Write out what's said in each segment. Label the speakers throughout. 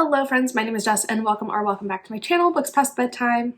Speaker 1: Hello friends, my name is Jess and welcome back to my channel, Books Past Bedtime.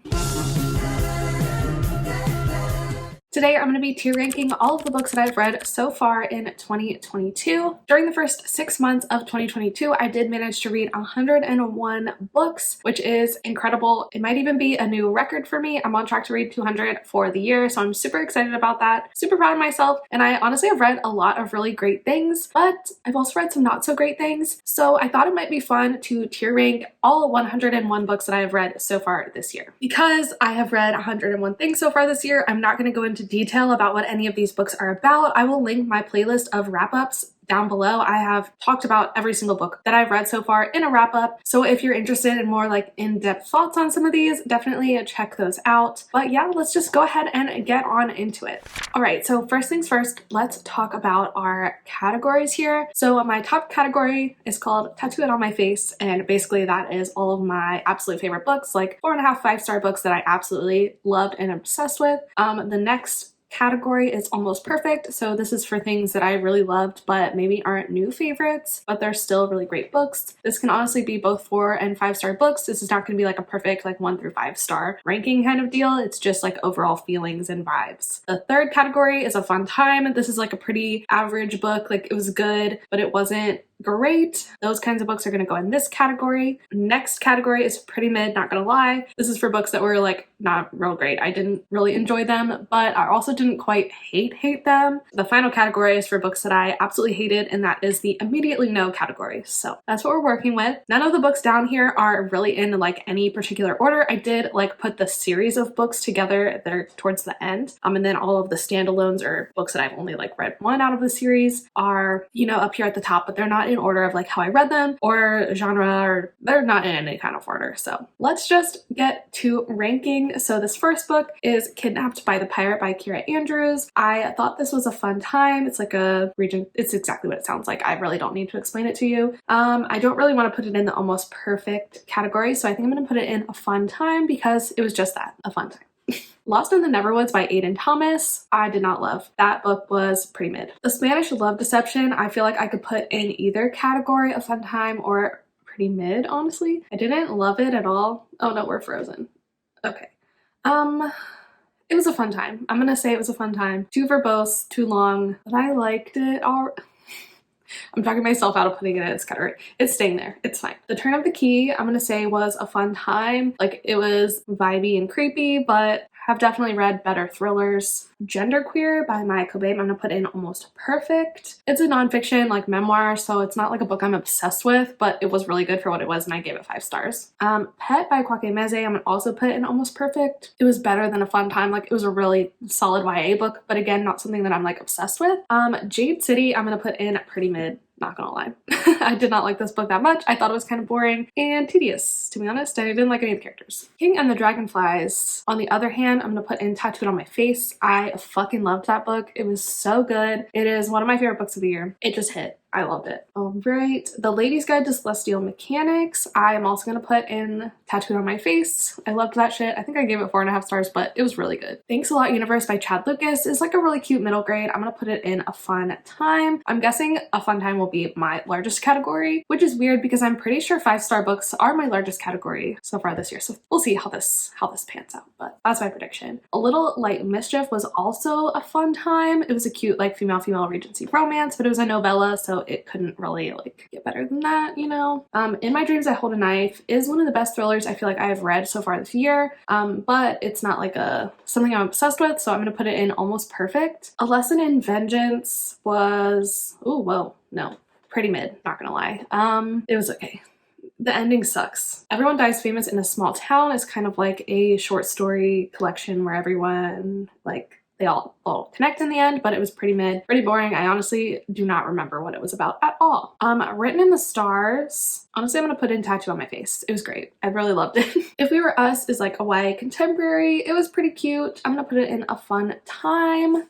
Speaker 1: Today I'm going to be tier ranking all of the books that I've read so far in 2022. During the first 6 months of 2022, I did manage to read 101 books, which is incredible. It might even be a new record for me. I'm on track to read 200 for the year, so I'm super excited about that. Super proud of myself, and I honestly have read a lot of really great things, but I've also read some not so great things, so I thought it might be fun to tier rank all 101 books that I have read so far this year. Because I have read 101 things so far this year, I'm not going to go into detail about what any of these books are about. I will link my playlist of wrap-ups down below. I have talked about every single book that I've read so far in a wrap-up, so if you're interested in more like in-depth thoughts on some of these, definitely check those out. But yeah, let's just go ahead and get on into it. Alright, so first things first, let's talk about our categories here. So my top category is called Tattoo It On My Face, and basically that is all of my absolute favorite books, like 4.5 5-star books that I absolutely loved and obsessed with. The next category is Almost Perfect, so this is for things that I really loved but maybe aren't new favorites, but they're still really great books. This can honestly be both 4 and 5-star books. This is not going to be like a perfect like 1 through 5-star ranking kind of deal. It's just like overall feelings and vibes. The third category is A Fun Time. This is like a pretty average book, like it was good but it wasn't great. Those kinds of books are going to go in this category. Next category is Pretty Mid, not gonna lie. This is for books that were like not real great. I didn't really enjoy them, but I also didn't quite hate them. The final category is for books that I absolutely hated, and that is the immediately no category. So that's what we're working with. None of the books down here are really in like any particular order. I did like put the series of books together there towards the end. And then all of the standalones or books that I've only like read one out of the series are, you know, up here at the top, but they're not in order of like how I read them or genre, or they're not in any kind of order. So let's just get to ranking. So this first book is Kidnapped by the Pirate by Kira Andrews. I thought this was a fun time. It's like a region, it's exactly what it sounds like. I really don't need to explain it to you. I don't really want to put it in the Almost Perfect category, so I think I'm going to put it in a fun time because it was just that, a fun time. Lost in the Neverwoods by Aiden Thomas. I did not love. That book was pretty mid. The Spanish Love Deception, I feel like I could put in either category, a fun time or pretty mid, honestly. I didn't love it at all. Oh no, we're frozen. Okay. It was a fun time. I'm gonna say it was a fun time. Too verbose, too long, but I liked it all. I'm talking myself out of putting it in its category. It's staying there. It's fine. The Turn of the Key, I'm gonna say was a fun time. Like it was vibey and creepy, but have definitely read better thrillers. Genderqueer by Maya Kobabe, I'm gonna put in Almost Perfect. It's a nonfiction like memoir, so it's not like a book I'm obsessed with, but it was really good for what it was and I gave it 5 stars. Pet by Kwake Meze, I'm gonna also put in Almost Perfect. It was better than A Fun Time. Like it was a really solid YA book, but again, not something that I'm like obsessed with. Jade City, I'm gonna put in pretty mid. Not gonna lie. I did not like this book that much. I thought it was kind of boring and tedious, to be honest. I didn't like any of the characters. King and the Dragonflies, on the other hand, I'm gonna put in Tattooed on My Face. I fucking loved that book. It was so good. It is one of my favorite books of the year. It just hit. I loved it. All right, The Lady's Guide to Celestial Mechanics. I am also gonna put in Tattooed on My Face. I loved that shit. I think I gave it 4.5 stars, but it was really good. Thanks a Lot Universe by Chad Lucas is like a really cute middle grade. I'm gonna put it in a fun time. I'm guessing a fun time will be my largest category, which is weird because I'm pretty sure 5-star books are my largest category so far this year. So we'll see how this pans out, but that's my prediction. A Little Light Mischief was also a fun time. It was a cute like female Regency romance, but it was a novella, so it couldn't really like get better than that, you know. In My Dreams I Hold a Knife is one of the best thrillers I feel like I have read so far this year, but it's not like something I'm obsessed with, so I'm gonna put it in Almost Perfect. A Lesson in Vengeance was, oh whoa, no, pretty mid, not gonna lie. It was okay. The ending sucks. Everyone Dies Famous in a Small Town is kind of like a short story collection where everyone like they all connect in the end, but it was pretty mid, pretty boring. I honestly do not remember what it was about at all. Written in the Stars, honestly, I'm gonna put in Tattoo on My Face. It was great. I really loved it. If We Were Us is like a YA contemporary. It was pretty cute. I'm gonna put it in a fun time.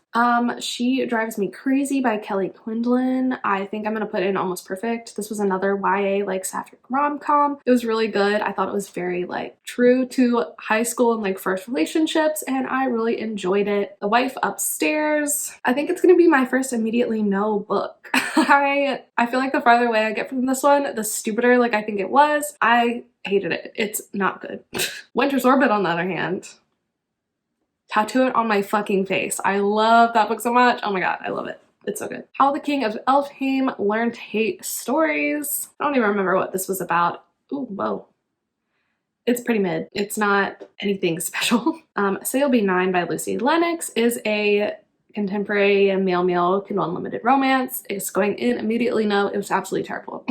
Speaker 1: She Drives Me Crazy by Kelly Quinlan. I think I'm gonna put in Almost Perfect. This was another YA like sapphic rom-com. It was really good. I thought it was very like true to high school and like first relationships, and I really enjoyed it. The Wife Upstairs, I think it's gonna be my first immediately no book. but I feel like the farther away I get from this one, the stupider like I think it was. I hated it. It's not good. Winter's Orbit, on the other hand, tattoo it on my fucking face. I love that book so much. Oh my god, I love it. It's so good. How the King of Elfhame Learned to Hate Stories. I don't even remember what this was about. Ooh, whoa. It's pretty mid. It's not anything special. Sail B9 by Lucy Lennox is a contemporary male Kindle Unlimited romance. It's going in immediately no. It was absolutely terrible.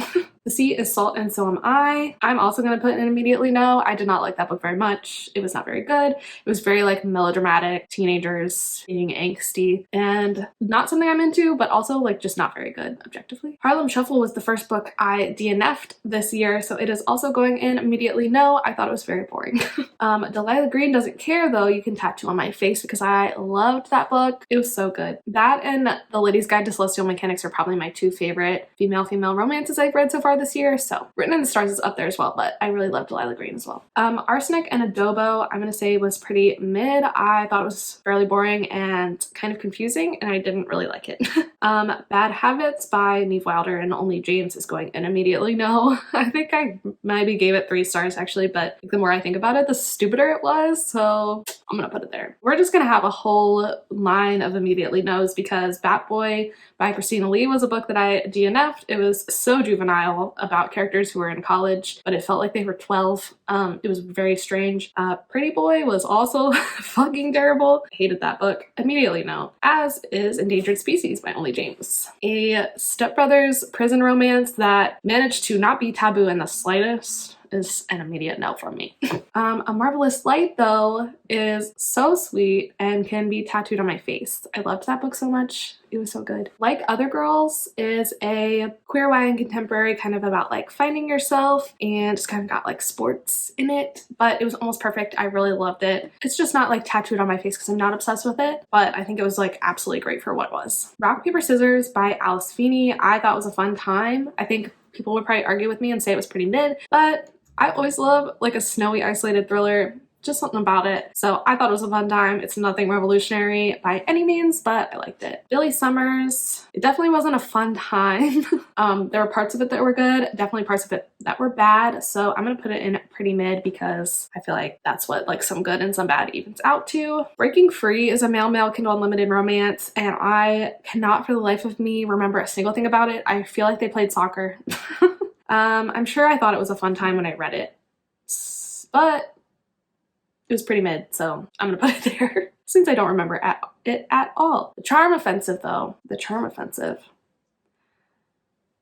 Speaker 1: The Sea is Salt and So Am I. I'm also going to put in immediately no. I did not like that book very much. It was not very good. It was very like melodramatic, teenagers being angsty, and not something I'm into, but also like just not very good objectively. Harlem Shuffle was the first book I DNF'd this year, so it is also going in immediately no. I thought it was very boring. Delilah Green Doesn't Care Though You Can Tattoo on My Face because I loved that book. It was so good. That and The Lady's Guide to Celestial Mechanics are probably my two favorite female romances I've read so far this year. So Written in the Stars is up there as well, but I really love Delilah Green as well. Arsenic and Adobo, I'm gonna say was pretty mid. I thought it was fairly boring and kind of confusing, and I didn't really like it. Bad Habits by Neve Wilder and Only James is going in immediately no. I think I maybe gave it 3 stars actually, but the more I think about it, the stupider it was, so I'm gonna put it there. We're just gonna have a whole line of immediately no's because Bat Boy by Christina Lee was a book that I DNF'd. It was so juvenile about characters who were in college, but it felt like they were 12. It was very strange. Pretty Boy was also fucking terrible. I hated that book. Immediately no. As is Endangered Species by Only James. A stepbrothers prison romance that managed to not be taboo in the slightest is an immediate no from me. A Marvelous Light though is so sweet and can be tattooed on my face. I loved that book so much. It was so good. Like Other Girls is a queer YA contemporary kind of about like finding yourself, and just kind of got like sports in it, but it was almost perfect. I really loved it. It's just not like tattooed on my face because I'm not obsessed with it, but I think it was like absolutely great for what it was. Rock Paper Scissors by Alice Feeney I thought was a fun time. I think people would probably argue with me and say it was pretty mid, but I always love like a snowy isolated thriller, just something about it. So I thought it was a fun time. It's nothing revolutionary by any means, but I liked it. Billy Summers, it definitely wasn't a fun time. There were parts of it that were good, definitely parts of it that were bad. So I'm gonna put it in pretty mid because I feel like that's what like some good and some bad evens out to. Breaking Free is a male Kindle Unlimited romance, and I cannot for the life of me remember a single thing about it. I feel like they played soccer. I'm sure I thought it was a fun time when I read it, but it was pretty mid, so I'm gonna put it there since I don't remember it at all. The Charm Offensive though, The Charm Offensive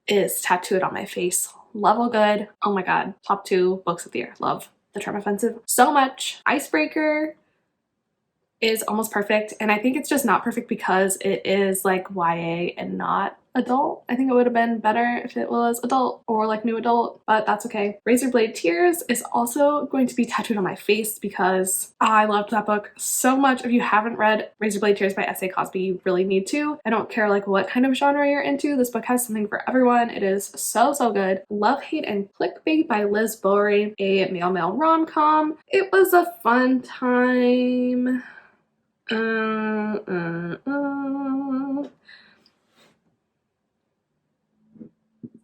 Speaker 1: is tattooed on my face. Level good. Oh my god, top 2 books of the year. Love The Charm Offensive so much. Icebreaker is almost perfect, and I think it's just not perfect because it is like YA and not adult. I think it would have been better if it was adult or like new adult, but that's okay. Razorblade Tears is also going to be tattooed on my face because I loved that book so much. If you haven't read Razorblade Tears by S.A. Cosby, you really need to. I don't care like what kind of genre you're into. This book has something for everyone. It is so good. Love, Hate, and Clickbait by Liz Bowery, a male rom-com. It was a fun time.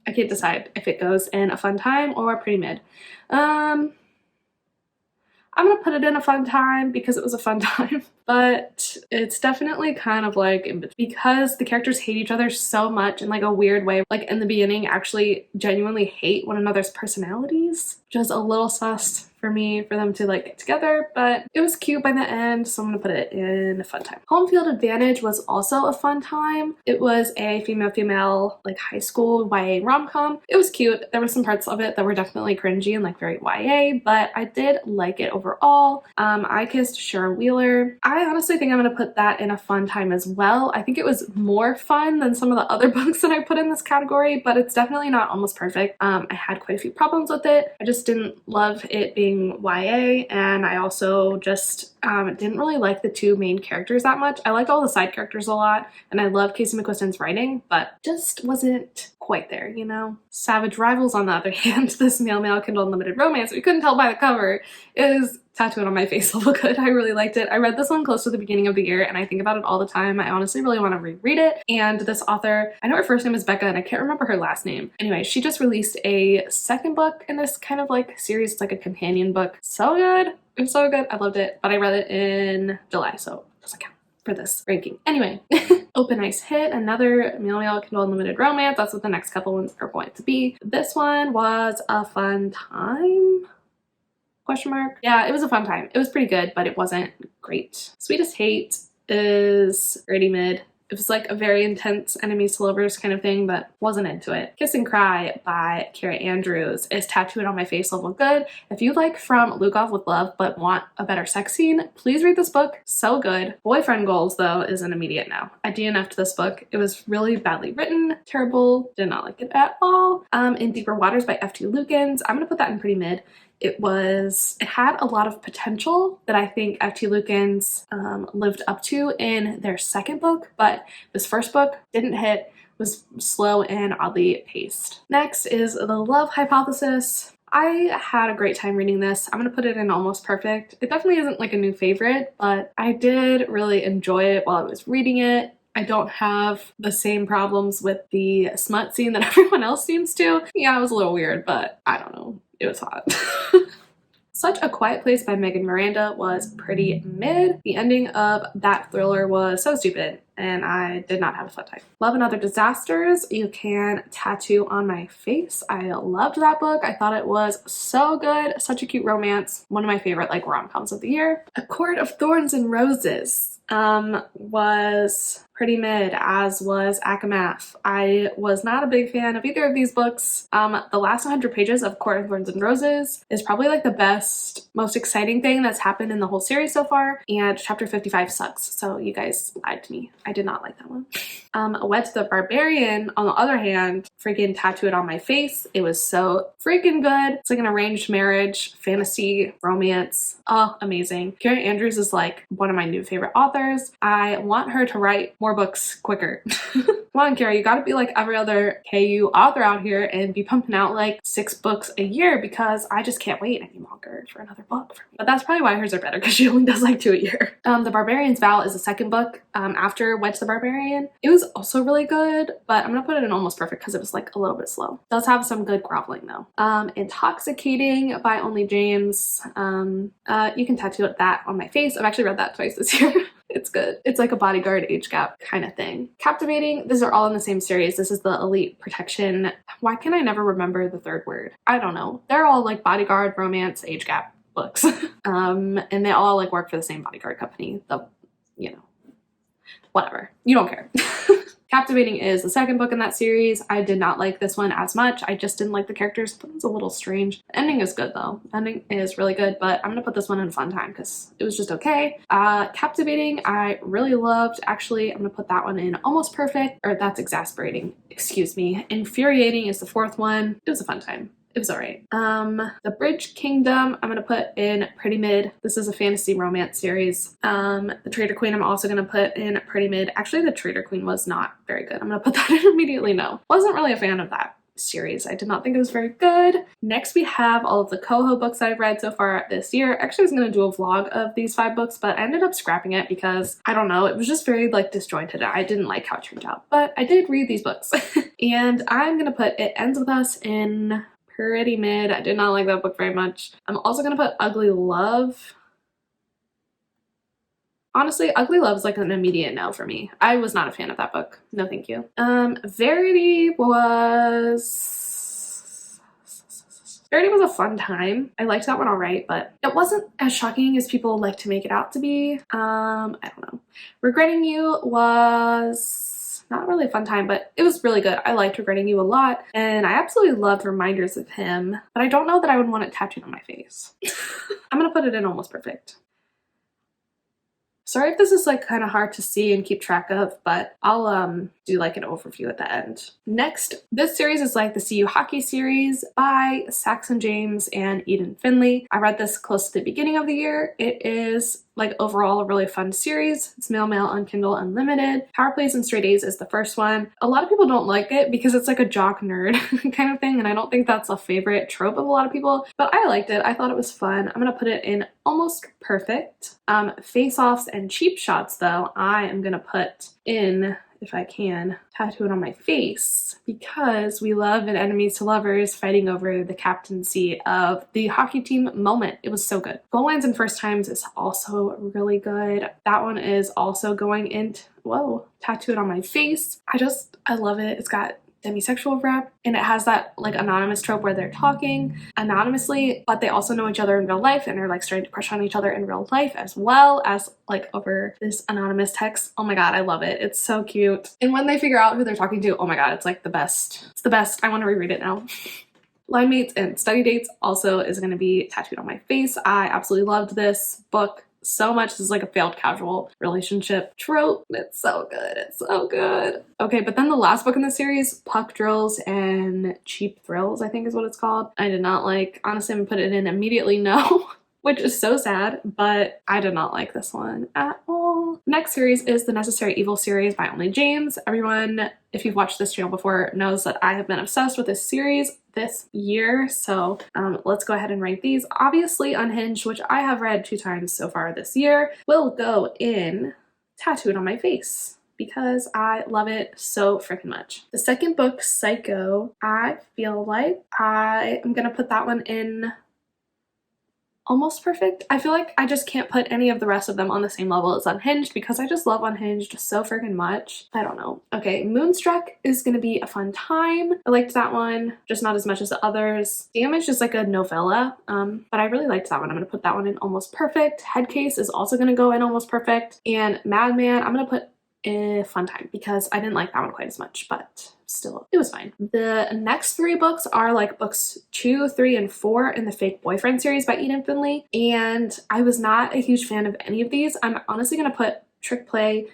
Speaker 1: I can't decide if it goes in a fun time or pretty mid. I'm gonna put it in a fun time because it was a fun time, but it's definitely kind of like in between because the characters hate each other so much in like a weird way. Like in the beginning, actually genuinely hate one another's personalities, which is a little sus for me for them to like get together, but it was cute by the end, so I'm gonna put it in a fun time. Home Field Advantage was also a fun time. It was a female like high school YA rom-com. It was cute. There were some parts of it that were definitely cringy and like very YA, but I did like it overall. I Kissed Sharon Wheeler. I honestly think I'm gonna put that in a fun time as well. I think it was more fun than some of the other books that I put in this category, but it's definitely not almost perfect. I had quite a few problems with it. I just didn't love it being YA, and I also just didn't really like the 2 main characters that much. I liked all the side characters a lot, and I love Casey McQuiston's writing, but just wasn't quite there, you know? Savage Rivals, on the other hand, this male Kindle Unlimited romance, we couldn't tell by the cover, is tattoo it on my face level good. I really liked it. I read this one close to the beginning of the year and I think about it all the time. I honestly really want to reread it. And this author, I know her first name is Becca and I can't remember her last name. Anyway, she just released a second book in this kind of like series. It's like a companion book. So good. It was so good. I loved it, but I read it in July, so it doesn't count for this ranking. Anyway, Open Ice Hit, another Meow Meow Kindle Unlimited romance. That's what the next couple ones are going to be. This one was a fun time? Question mark? Yeah, it was a fun time. It was pretty good, but it wasn't great. Sweetest Hate is pretty mid. It was like a very intense enemies to lovers kind of thing, but wasn't into it. Kiss and Cry by Kara Andrews is tattooed on my face level good. If you like From Lugov with Love but want a better sex scene, please read this book. So good. Boyfriend Goals, though, is an immediate no. I DNF'd this book. It was really badly written, terrible, did not like it at all. In Deeper Waters by F.T. Lukens, I'm gonna put that in pretty mid. It had a lot of potential that I think F.T. Lukens lived up to in their second book, but this first book didn't hit, was slow and oddly paced. Next is The Love Hypothesis. I had a great time reading this. I'm gonna put it in almost perfect. It definitely isn't like a new favorite, but I did really enjoy it while I was reading it. I don't have the same problems with the smut scene that everyone else seems to. Yeah, it was a little weird, but I don't know. It was hot. Such a Quiet Place by Megan Miranda was pretty mid. The ending of that thriller was so stupid and I did not have a fun time. Love and Other Disasters, you can tattoo on my face. I loved that book. I thought it was so good. Such a cute romance. One of my favorite like rom-coms of the year. A Court of Thorns and Roses was pretty mid, as was Akamath. I was not a big fan of either of these books. The last 100 pages of Court of Thorns and Roses is probably like the best, most exciting thing that's happened in the whole series so far, and chapter 55 sucks, so you guys lied to me. I did not like that one. Wed to the Barbarian, on the other hand, freaking tattooed on my face. It was so freaking good. It's like an arranged marriage, fantasy, romance. Oh, amazing. Kara Andrews is like one of my new favorite authors. I want her to write more books quicker. Come on, Kara, you gotta be like every other KU author out here and be pumping out like 6 books a year, because I just can't wait any longer for another book for me. But that's probably why hers are better, because she only does like 2 a year. The Barbarian's Vow is the second book after Wed to the Barbarian. It was also really good, but I'm gonna put it in almost perfect because it was like a little bit slow. It does have some good groveling though. Intoxicating by Only James. You can tattoo that on my face. I've actually read that twice this year. It's good. It's like a Bodyguard age gap kind of thing. Captivating, these are all in the same series. This is the Elite Protection. Why can I never remember the third word? I don't know. They're all like Bodyguard, romance, age gap books. And they all like work for the same Bodyguard company. Whatever. You don't care. Captivating is the second book in that series. I did not like this one as much. I just didn't like the characters. It was a little strange. The ending is good though. The ending is really good, but I'm gonna put this one in fun time because it was just okay. Captivating, I really loved. Actually, I'm gonna put that one in almost perfect, or that's exasperating. Excuse me. Infuriating is the fourth one. It was a fun time. It was alright. The Bridge Kingdom, I'm gonna put in pretty mid. This is a fantasy romance series. The Traitor Queen, I'm also gonna put in pretty mid. Actually, the Traitor Queen was not very good. I'm gonna put that in immediately no. Wasn't really a fan of that series. I did not think it was very good. Next, we have all of the Coho books I've read so far this year. Actually, I was gonna do a vlog of these 5 books, but I ended up scrapping it because, I don't know, it was just very like disjointed. I didn't like how it turned out, but I did read these books. And I'm gonna put It Ends With Us in pretty mid. I did not like that book very much. I'm also gonna put Ugly Love. Honestly, Ugly Love is like an immediate no for me. I was not a fan of that book. No, thank you. Verity was a fun time. I liked that one alright, but it wasn't as shocking as people like to make it out to be. I don't know. Regretting You was not really a fun time, but it was really good. I liked Regretting You a lot, and I absolutely loved Reminders of Him, but I don't know that I would want it tattooed on my face. I'm gonna put it in almost perfect. Sorry if this is like kind of hard to see and keep track of, but I'll do like an overview at the end. Next, this series is like the CU Hockey series by Saxon James and Eden Finley. I read this close to the beginning of the year. It is like overall a really fun series. It's Male Male on Kindle Unlimited. Power Plays and Stray Days is the first one. A lot of people don't like it because it's like a jock nerd kind of thing, and I don't think that's a favorite trope of a lot of people, but I liked it. I thought it was fun. I'm gonna put it in Almost Perfect. Face-offs and cheap shots though, I am gonna put in, if I can, tattoo it on my face because we love in Enemies to Lovers fighting over the captaincy of the hockey team moment. It was so good. Goal Lines and First Times is also really good. That one is also going into, whoa, tattoo it on my face. I love it. It's got demisexual rap and it has that like anonymous trope where they're talking anonymously but they also know each other in real life and are like starting to crush on each other in real life as well as like over this anonymous text. Oh my god, I love it. It's so cute. And when they figure out who they're talking to, oh my god, it's like the best. It's the best. I want to reread it now. Line Mates and Study Dates also is going to be tattooed on my face. I absolutely loved this book so much. This is like a failed casual relationship trope. It's so good. It's so good. Okay, but then the last book in the series, Puck Drills and Cheap Thrills, I think is what it's called. I did not like. Honestly, I'm gonna put it in immediately no, which is so sad, but I did not like this one at all. Next series is the Necessary Evil series by Only James. Everyone, if you've watched this channel before, knows that I have been obsessed with this series this year, so let's go ahead and rank these. Obviously Unhinged, which I have read 2 times so far this year, will go in tattooed on my face because I love it so freaking much. The second book, Psycho, I feel like I am gonna put that one in Almost Perfect. I feel like I just can't put any of the rest of them on the same level as Unhinged because I just love Unhinged so freaking much. I don't know. Okay, Moonstruck is gonna be a fun time. I liked that one, just not as much as the others. Damaged is like a novella, but I really liked that one. I'm gonna put that one in Almost Perfect. Headcase is also gonna go in Almost Perfect. And Madman, I'm gonna put a fun time because I didn't like that one quite as much, but still, it was fine. The next 3 books are like books 2, 3, and 4 in the Fake Boyfriend series by Eden Finley, and I was not a huge fan of any of these. I'm honestly gonna put Trick Play,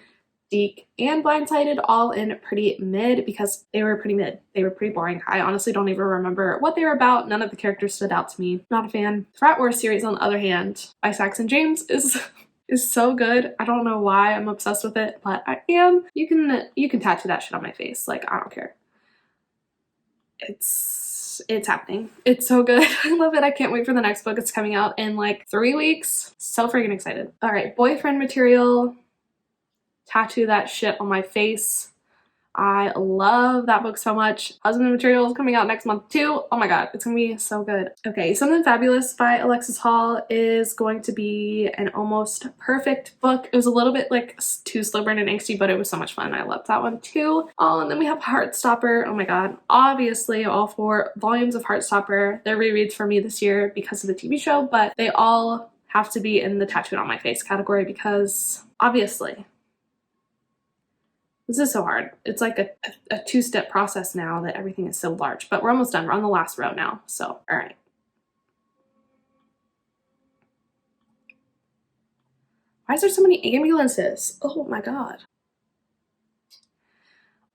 Speaker 1: Deke, and Blindsided all in pretty mid because they were pretty mid. They were pretty boring. I honestly don't even remember what they were about. None of the characters stood out to me. Not a fan. Frat Wars series, on the other hand, by Saxon James is so good. I don't know why I'm obsessed with it, but I am. You can tattoo that shit on my face. Like, I don't care. It's happening. It's so good. I love it. I can't wait for the next book. It's coming out in like 3 weeks. So freaking excited. All right, Boyfriend Material. Tattoo that shit on my face. I love that book so much. Husband Material is coming out next month too. Oh my god, it's gonna be so good. Okay, Something Fabulous by Alexis Hall is going to be an Almost Perfect book. It was a little bit like too slow burn and angsty, but it was so much fun. I loved that one too. Oh, and then we have Heartstopper. Oh my god. Obviously, all 4 volumes of Heartstopper. They're rereads for me this year because of the TV show, but they all have to be in the tattooed on my face category because obviously. This is so hard. It's like a 2-step process now that everything is so large, but we're almost done. We're on the last row now, so all right. Why is there so many ambulances? Oh my god.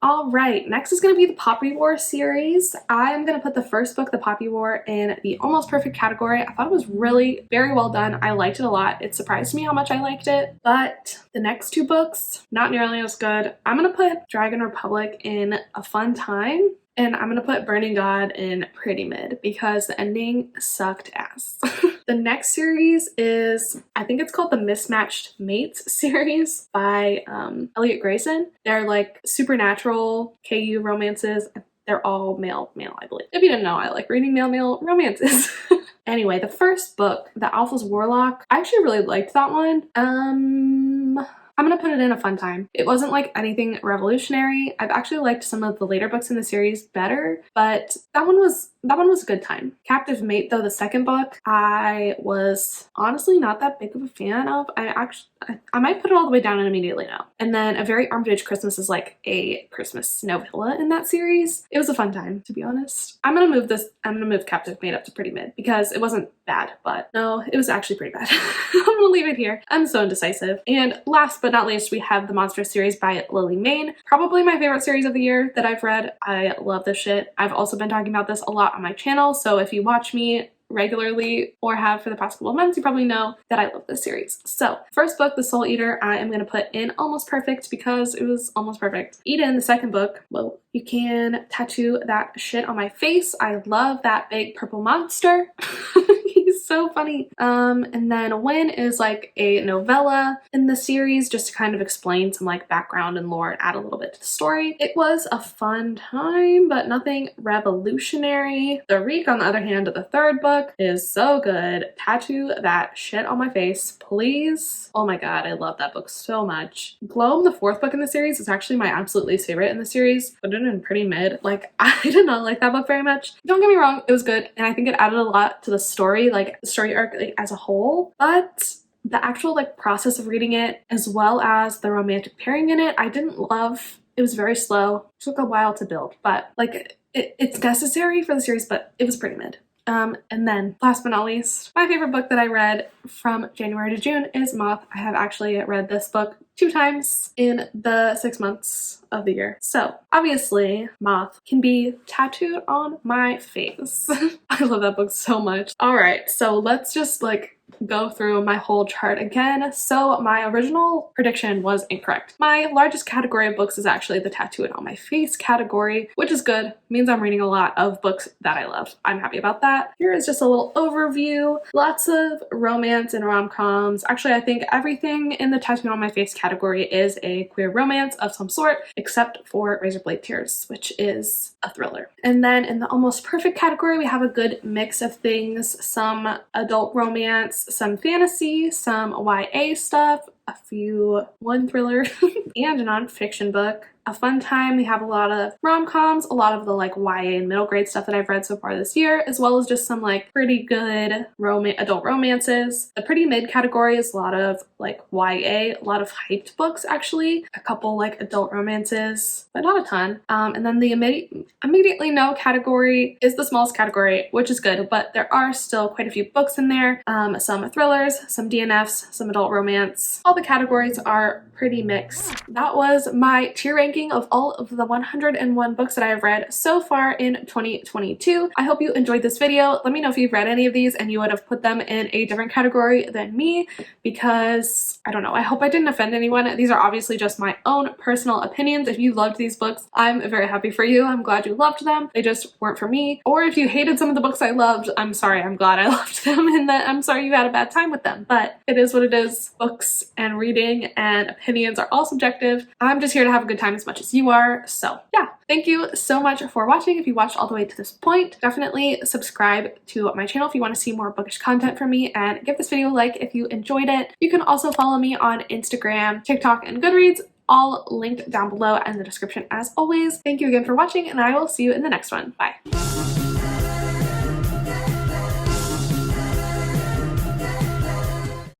Speaker 1: All right, next is going to be the Poppy War series. I am going to put the first book, The Poppy War, in the Almost Perfect category. I thought it was really very well done. I liked it a lot. It surprised me how much I liked it, but the next 2 books, not nearly as good. I'm going to put Dragon Republic in a fun time, and I'm going to put Burning God in pretty mid because the ending sucked ass. The next series is, I think it's called the Mismatched Mates series by Elliot Grayson. They're like supernatural KU romances. They're all male, I believe. If you didn't know, I like reading male romances. Anyway, the first book, The Alpha's Warlock, I actually really liked that one. I'm gonna put it in a fun time. It wasn't like anything revolutionary. I've actually liked some of the later books in the series better, but that one was a good time. Captive Mate, though, the second book, I was honestly not that big of a fan of. I might put it all the way down and immediately now. And then A Very Armitage Christmas is like a Christmas novella in that series. It was a fun time, to be honest. I'm gonna move Captive Mate up to pretty mid because it wasn't bad, but no, it was actually pretty bad. I'm gonna leave it here. I'm so indecisive. And last but not least, we have the Monstrous series by Lily Mayne. Probably my favorite series of the year that I've read. I love this shit. I've also been talking about this a lot on my channel, so if you watch me regularly or have for the past couple of months, you probably know that I love this series. So first book, The Soul Eater, I am going to put in Almost Perfect because it was almost perfect. Eden, the second book, well, you can tattoo that shit on my face. I love that big purple monster. He's so funny. And then Win is like a novella in the series just to kind of explain some like background and lore and add a little bit to the story. It was a fun time, but nothing revolutionary. The Reek, on the other hand, the third book, is so good. Tattoo that shit on my face, please. Oh my god, I love that book so much. Gloam, the fourth book in the series, is actually my absolute least favorite in the series. Put it in pretty mid. Like, I did not like that book very much. Don't get me wrong, it was good, and I think it added a lot to the story, like the story arc like, as a whole, but the actual like process of reading it, as well as the romantic pairing in it, I didn't love. It was very slow. It took a while to build, but like it's necessary for the series, but it was pretty mid. And then last but not least, my favorite book that I read from January to June is Moth. I have actually read this book 2 times in the 6 months of the year. So obviously Moth can be tattooed on my face. I love that book so much. All right, so let's just like go through my whole chart again. So my original prediction was incorrect. My largest category of books is actually the tattoo it on my face category, which is good. Means I'm reading a lot of books that I love. I'm happy about that. Here is just a little overview. Lots of romance and rom-coms. Actually, I think everything in the tattoo on my face category is a queer romance of some sort, except for Razorblade Tears, which is a thriller. And then in the almost perfect category, we have a good mix of things. Some adult romance, some fantasy, some YA stuff, one thriller, and a nonfiction book. A fun time. We have a lot of rom-coms, a lot of the like YA and middle grade stuff that I've read so far this year, as well as just some like pretty good adult romances. The pretty mid category is a lot of like YA, a lot of hyped books actually, a couple like adult romances, but not a ton. And then the immediately no category is the smallest category, which is good, but there are still quite a few books in there. Some thrillers, some DNFs, some adult romance. All the categories are pretty mixed. That was my tier ranking of all of the 101 books that I have read so far in 2022. I hope you enjoyed this video. Let me know if you've read any of these and you would have put them in a different category than me, because I don't know, I hope I didn't offend anyone. These are obviously just my own personal opinions. If you loved these books, I'm very happy for you. I'm glad you loved them. They just weren't for me. Or if you hated some of the books I loved, I'm sorry. I'm glad I loved them, and that I'm sorry you had a bad time with them. But it is what it is. Books and reading and opinions are all subjective. I'm just here to have a good time as much as you are. So yeah, thank you so much for watching. If you watched all the way to this point, definitely subscribe to my channel if you want to see more bookish content from me, and give this video a like if you enjoyed it. You can also follow me on Instagram, TikTok, and Goodreads, all linked down below in the description as always. Thank you again for watching, and I will see you in the next one. Bye.